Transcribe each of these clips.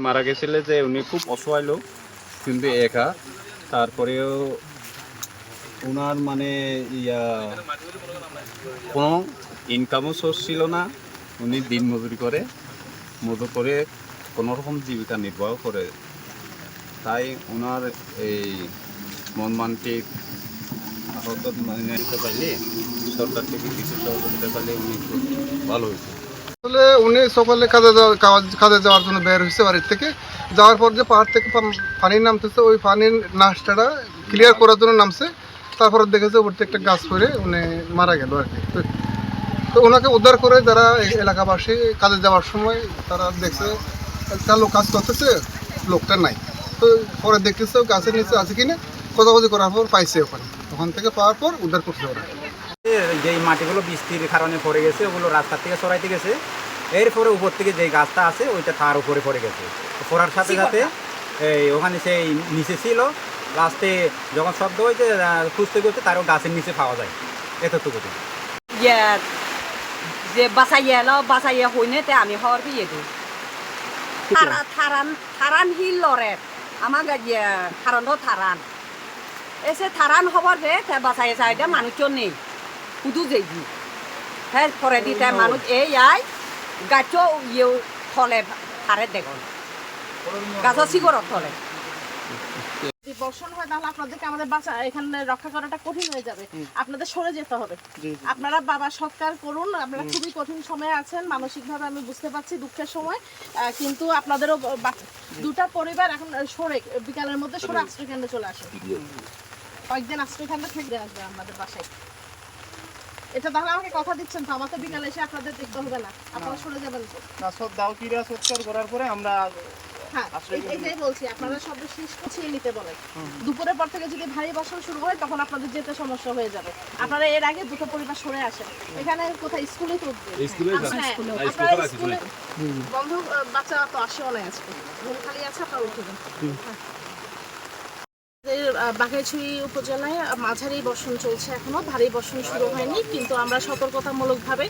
মারা গেছিলে যে উনি খুব অসহায় লোক, কিন্তু একা। তারপরেও ওনার মানে কোনো ইনকামও সোর্স ছিল না। উনি দিন মজুরি করে কোনো রকম জীবিকা নির্বাহ করে। তাই ওনার এই মন মানসিক আহত মানে পাইলে সরকার থেকে কিছু সহযোগিতা পাইলে উনি খুব ভালো হয়েছে। আসলে উনি সকালে কাজে যাওয়ার জন্য বের হয়েছে বাড়ির থেকে। যাওয়ার পর যে পাহাড় থেকে পানি নামতেছে, ওই পানির নাশটাটা ক্লিয়ার করার জন্য নামছে। তারপরে দেখেছে উপর থেকে একটা গাছ পড়ে উনি মারা গেল আর কি। তো ওনাকে উদ্ধার করে যারা এলাকাবাসী কাজে যাওয়ার সময় তারা দেখছে একটা লোক কাজ করতেছে, লোকটা নাই। তো পরে দেখতেছে গাছের নিচে আছে কিনা, খোঁজাখুঁজি করার পর পাইছে ওখান থেকে পাওয়ার পর উদ্ধার করছে ওরা। যেই মাটিগুলো বৃষ্টির কারণে পড়ে গেছে ওগুলো রাস্তার থেকে সরাইতে গেছে। এরপরে উপর থেকে যে গাছটা আছে ওইটা তার উপরে পড়ে গেছে। পড়ার সাথে সাথে ওখানে সেই নিচে ছিল, লাস্টে যখন শব্দ হয়েছে খুঁজতে খুঁজতে তারও গাছের নিচে পাওয়া যায় এতটুকু। যে বাসাইয়া হইনে তে আমি হওয়ার বিয়ে দিই থারান হিল লরের আমার থারান থারান এসে থারান হবার রে বাসাইয়া চাইডে মানুষজন নেই শুধু যেই হ্যাঁ পরে দিতে মানুষ এই আই গাছও ইয়ে থলে থারে দেখুন গাছও শিগরত থলে। যদি বর্ষণ হয় তাহলে আপনাদেরকে আমাদের বাঁচা এখানে রক্ষা করাটা কঠিন হয়ে যাবে, আপনাদের সরে যেতে হবে। আপনারা বাবা সৎকার করুন, আপনারা খুবই কঠিন সময়ে আছেন মানসিকভাবে, আমি বুঝতে পারছি দুঃখের সময়, কিন্তু আপনাদেরও দুটা পরিবার এখন সরে বিকালের মধ্যে সরে আশ্রয় কেন্দ্রে চলে আসে, কয়েকদিন আশ্রয় কেন্দ্রে থেকে আসবে আমাদের বাসায়। এটা তাহলে আমাকে কথা দিচ্ছেন তো, আমাকে বিকালে এসে আপনাদের দেখতে হবে না, আপনারা সরে যাবেন তো না। সব দাও কিরা সৎকার করার পরে আমরা হ্যাঁ এটাই বলছি, আপনারা সব শেষ গুছিয়ে নিতে বলেন। দুপুরের পর থেকে যদি ভারী বর্ষণ শুরু হয় তখন আপনাদের যেতে সমস্যা হয়ে যাবে। আপনারা এর আগে দুটো পরিবার সরে আসেন। এখানে কোথায় স্কুলে তো আপনারা স্কুলে বন্ধ, বাচ্চা তো আসেও না আজকে, ঘুম খালি আছে, আপনারা উঠে যান। বাঘাইছড়ি উপজেলায় মাঝারি বর্ষণ চলছে, এখনো ভারী বর্ষণ শুরু হয়নি, কিন্তু আমরা সতর্কতামূলকভাবে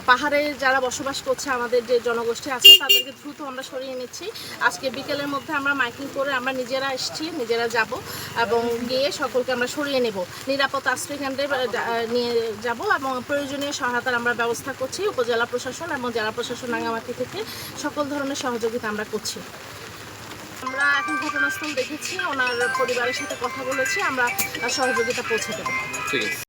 পাহাড়ে যারা বসবাস করছে আমাদের যে জনগোষ্ঠী আছে তাদেরকে দ্রুত আমরা সরিয়ে নিচ্ছি। আজকে বিকেলের মধ্যে আমরা মাইকিং করে আমরা নিজেরা এসেছি, নিজেরা যাব এবং গিয়ে সকলকে আমরা সরিয়ে নেব, নিরাপদ আশ্রয় কেন্দ্রে নিয়ে যাব এবং প্রয়োজনীয় সহায়তার আমরা ব্যবস্থা করছি। উপজেলা প্রশাসন এবং জেলা প্রশাসন রাঙ্গামাটি থেকে সকল ধরনের সহযোগিতা আমরা করছি। আমরা এখন ঘটনাস্থল দেখেছি, ওনার পরিবারের সাথে কথা বলেছি, আমরা সহযোগিতা পৌঁছে দেবো। ঠিক আছে।